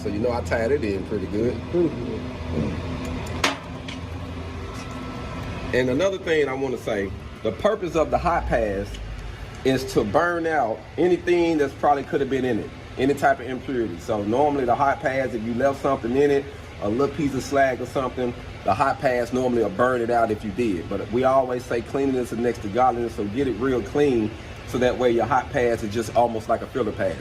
So you know I tied it in pretty good. And another thing I want to say, the purpose of the hot pass is to burn out anything that's probably could have been in it, any type of impurity. So normally the hot pass, if you left something in it, a little piece of slag or something, the hot pass normally will burn it out if you did. But we always say cleanliness is next to godliness, so get it real clean so that way your hot pass is just almost like a filler pass.